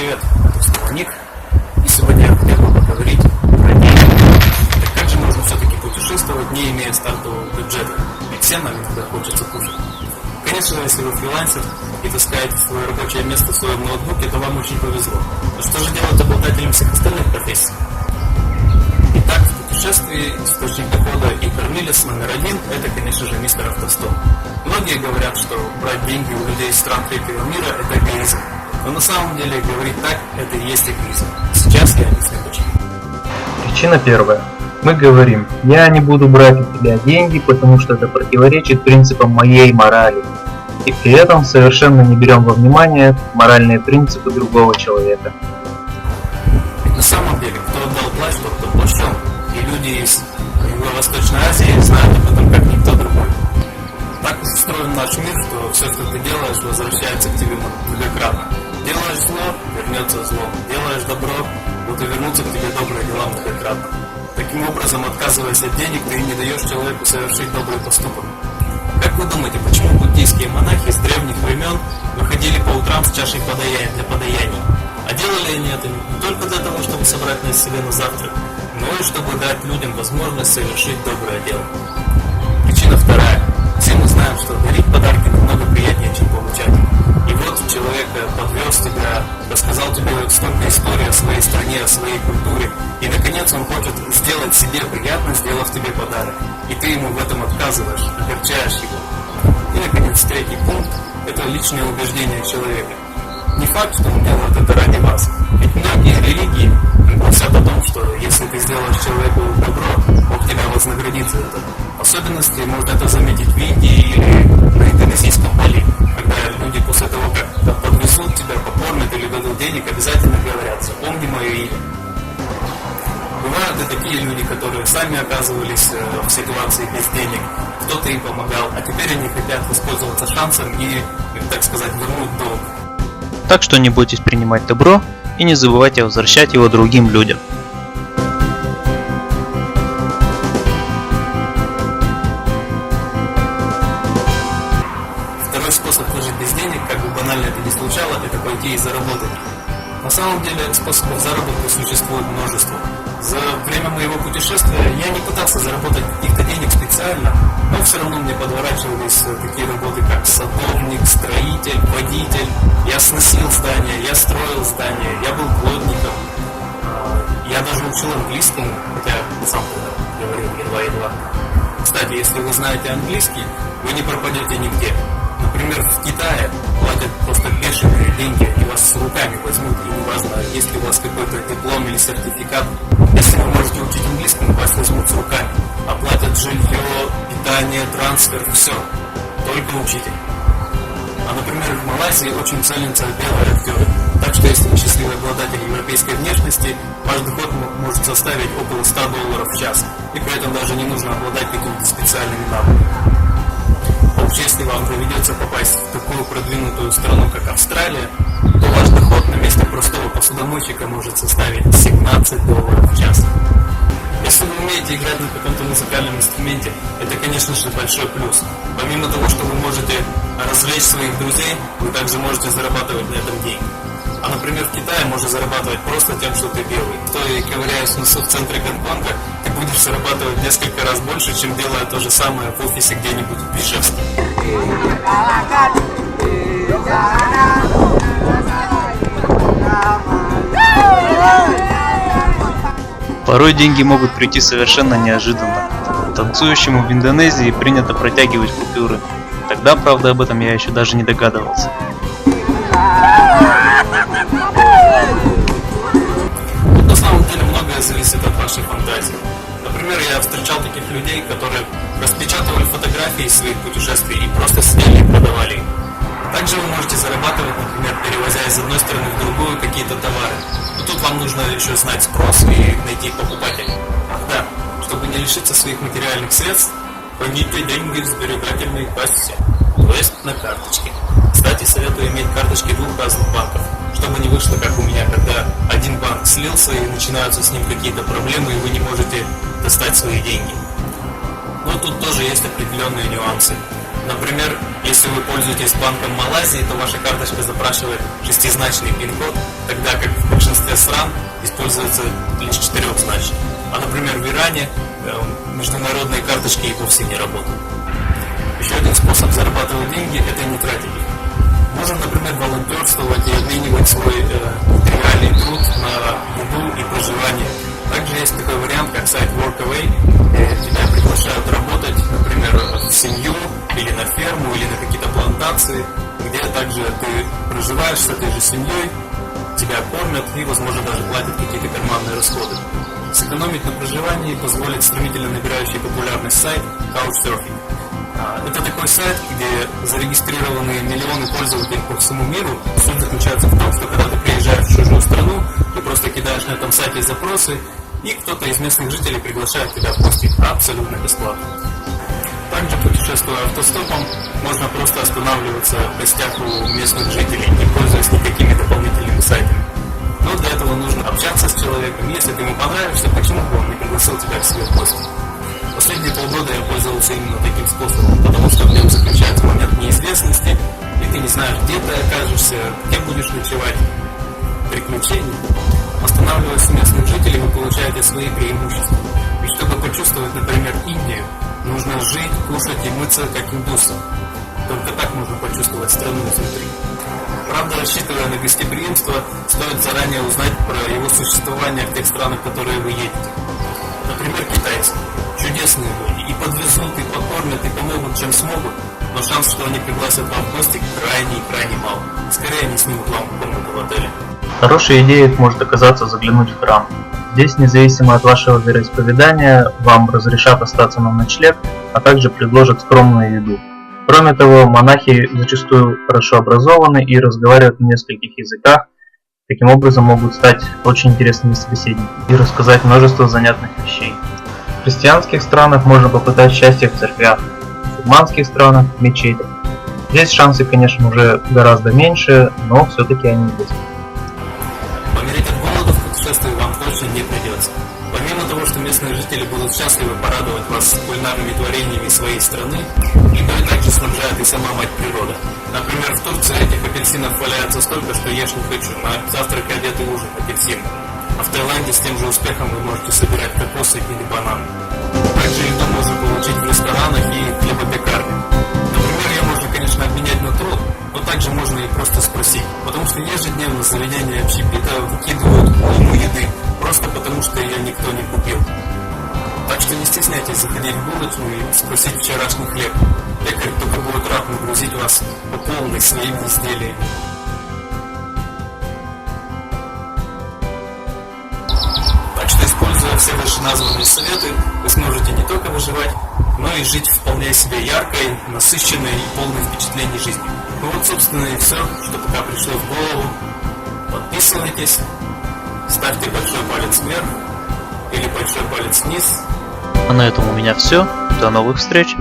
Привет, это снова Ник, и сегодня я хотел бы поговорить про деньги. Так как же можно все-таки путешествовать, не имея стартового бюджета? Ведь всем нам иногда хочется кушать. Конечно, если вы фрилансер и таскаете в свое рабочее место в своем ноутбуке, то вам очень повезло. Но что же делать обладателям всех остальных профессий? Итак, в путешествии источник дохода и кормилец номер один – это, конечно же, мистер Автостоп. Многие говорят, что брать деньги у людей из стран третьего мира – это эгоизм. Но на самом деле говорить так – это и есть эгоизм. Сейчас я объясню почему. Причина первая. Мы говорим, я не буду брать у тебя деньги, потому что это противоречит принципам моей морали. И при этом совершенно не берем во внимание моральные принципы другого человека. На самом деле, кто отдал плащ, тот плащом. И люди из Юго-Восточной Азии знают об этом как никто другой. Так устроен наш мир, что все, что ты делаешь, возвращается к тебе многократно. Делаешь зло, вернется зло. Делаешь добро, вот и вернутся к тебе добрые дела многократно. Таким образом, отказываясь от денег, ты не даешь человеку совершить добрый поступок. Как вы думаете, почему буддийские монахи с древних времен выходили по утрам с чашей для подаяний? А делали они это не только для того, чтобы собрать нас себе на завтрак, но и чтобы дать людям возможность совершить доброе дело. Причина вторая. Все мы знаем, что дарить подарки намного приятнее, чем получать. И вот человек подвез тебя, рассказал тебе столько историй о своей стране, о своей культуре, и наконец он хочет сделать себе приятно, сделав тебе подарок. И ты ему в этом отказываешь, огорчаешь его. И наконец третий пункт – это личное убеждение человека. Не факт, что он делает это ради вас. Ведь многие религии гласят о том, что если ты сделаешь человеку добро, Бог тебя вознаградит за это. В особенности можно это заметить в Индии или на индонезийском Бали, когда люди после того, как подвезут тебя, покормят или дадут денег, обязательно говорят: запомни мое имя. Бывают и такие люди, которые сами оказывались в ситуации без денег, кто-то им помогал, а теперь они хотят воспользоваться шансом и, так сказать, вернуть долг. Так что не бойтесь принимать добро и не забывайте возвращать его другим людям. Второй способ прожить без денег, как бы банально это ни звучало, это пойти и заработать. На самом деле способов заработка существует множество. За время моего путешествия я не пытался заработать каких-то денег специально, но все равно мне подворачивались такие работы, как садовник, строитель, водитель. Я сносил здания, я строил здания, я был плотником. Я даже учил английскому, хотя сам тогда говорил едва-едва. Кстати, если вы знаете английский, вы не пропадете нигде. Например, в Китае платят просто бешеные деньги, и вас с руками возьмут, и неважно, есть ли у вас какой-то диплом или сертификат. Если вы можете учить английскому, вас возьмут с руками. Оплатят жилье, питание, трансфер, все. Только учите. А, например, в Малайзии очень ценятся белые актеры. Так что, если вы счастливый обладатель европейской внешности, ваш доход может составить около $100 в час. И при этом даже не нужно обладать какими-то специальными навыками. Если вам доведется попасть в такую продвинутую страну, как Австралия, то ваш доход на месте простого посудомойщика может составить $17 в час. Если вы умеете играть на каком-то музыкальном инструменте, это, конечно же, большой плюс. Помимо того, что вы можете развлечь своих друзей, вы также можете зарабатывать на этом деньги. А, например, в Китае можно зарабатывать просто тем, что ты белый. Стоя и ковыряясь в носу в центре Гонконга, ты будешь зарабатывать несколько раз больше, чем делая то же самое в офисе где-нибудь в Ижевске. Порой деньги могут прийти совершенно неожиданно. Танцующему в Индонезии принято протягивать купюры. Тогда, правда, об этом я еще даже не догадывался. На самом деле многое зависит от вашей фантазии. Например, я встречал таких людей, которые распечатывали фотографии своих путешествий и просто сняли и продавали их. Также вы можете зарабатывать, например, перевозя из одной страны в другую какие-то товары. Но тут вам нужно еще знать спрос и найти покупателя. Ах да, чтобы не лишиться своих материальных средств, храните деньги в сберегательной кассе, то есть на карточке. Кстати, советую иметь карточки двух разных банков, чтобы не вышло, как у меня, когда один банк слился и начинаются с ним какие-то проблемы, и вы не можете достать свои деньги. Но тут тоже есть определенные нюансы. Например, если вы пользуетесь банком Малайзии, то ваша карточка запрашивает 6-значный пин-код, тогда как в большинстве стран используется лишь 4-значный. А, например, в Иране международные карточки и вовсе не работают. Еще один способ зарабатывать деньги – это не тратить их. Можно, например, волонтерствовать и обменивать свой реальный труд на еду и проживание. Также есть такой вариант, как сайт Workaway, где тебя приглашают работать, например, в семью, или на ферму, или на какие-то плантации, где также ты проживаешь с этой же семьей, тебя кормят и, возможно, даже платят какие-то карманные расходы. Сэкономить на проживании позволит стремительно набирающий популярность сайт Couchsurfing. Это такой сайт, где зарегистрированы миллионы пользователей по всему миру. Суть заключается в том, что когда ты приезжаешь в чужую страну, ты просто кидаешь на этом сайте запросы, и кто-то из местных жителей приглашает тебя в гости абсолютно бесплатно. Также, путешествуя автостопом, можно просто останавливаться в гостях у местных жителей, не пользуясь никакими дополнительными сайтами. Но для этого нужно общаться с человеком. Если ты ему понравишься, почему бы он не пригласил тебя к себе в гости? Последние полгода я пользовался именно таким способом, потому что в нем заключается момент неизвестности, и ты не знаешь, где ты окажешься, где будешь ночевать, приключений. Останавливаясь у местных жителей, вы получаете свои преимущества. Ведь чтобы почувствовать, например, Индию, нужно жить, кушать и мыться как индусы. Только так можно почувствовать страну изнутри. Правда, рассчитывая на гостеприимство, стоит заранее узнать про его существование в тех странах, в которые вы едете. Например, китайцы. Чудесные люди. И подвезут, и покормят, и помогут, чем смогут. Но шанс, что они пригласят вас в гости, крайне и крайне мал. Скорее они снимут вам комнату в отеле. Хорошей идеей может оказаться заглянуть в храм. Здесь, независимо от вашего вероисповедания, вам разрешат остаться на ночлег, а также предложат скромную еду. Кроме того, монахи зачастую хорошо образованы и разговаривают на нескольких языках, таким образом могут стать очень интересными собеседниками и рассказать множество занятных вещей. В христианских странах можно попытать счастье в церквях, в мусульманских странах – в мечетях. Здесь шансы, конечно, уже гораздо меньше, но все-таки они есть. Помереть от голода в путешествии вам точно не придется. Помимо того, что местные жители будут счастливы порадовать вас кулинарными творениями своей страны, едой также снабжает и сама мать природа. Например, в Турции этих апельсинов валяется столько, что ешь не хочу, на завтрак, обед и ужин апельсин. А в Таиланде с тем же успехом вы можете собирать кокосы или бананы. Также еду можно получить в ресторанах и хлебопекарнях. Например, ее можно, конечно, обменять на труд, но также можно и просто спросить, потому что ежедневно заведения общепита выкидывают уйму еды, просто потому что ее никто не купил. Так что не стесняйтесь заходить в булочную и спросить вчерашний хлеб. Пекарь только будет рад нагрузить вас по полной своими изделиями. Так что, используя все вышеназванные советы, вы сможете не только выживать, но и жить вполне себе яркой, насыщенной и полной впечатлений жизнью. Ну вот, собственно, и все, что пока пришло в голову. Подписывайтесь, ставьте большой палец вверх или большой палец вниз. А на этом у меня все. До новых встреч!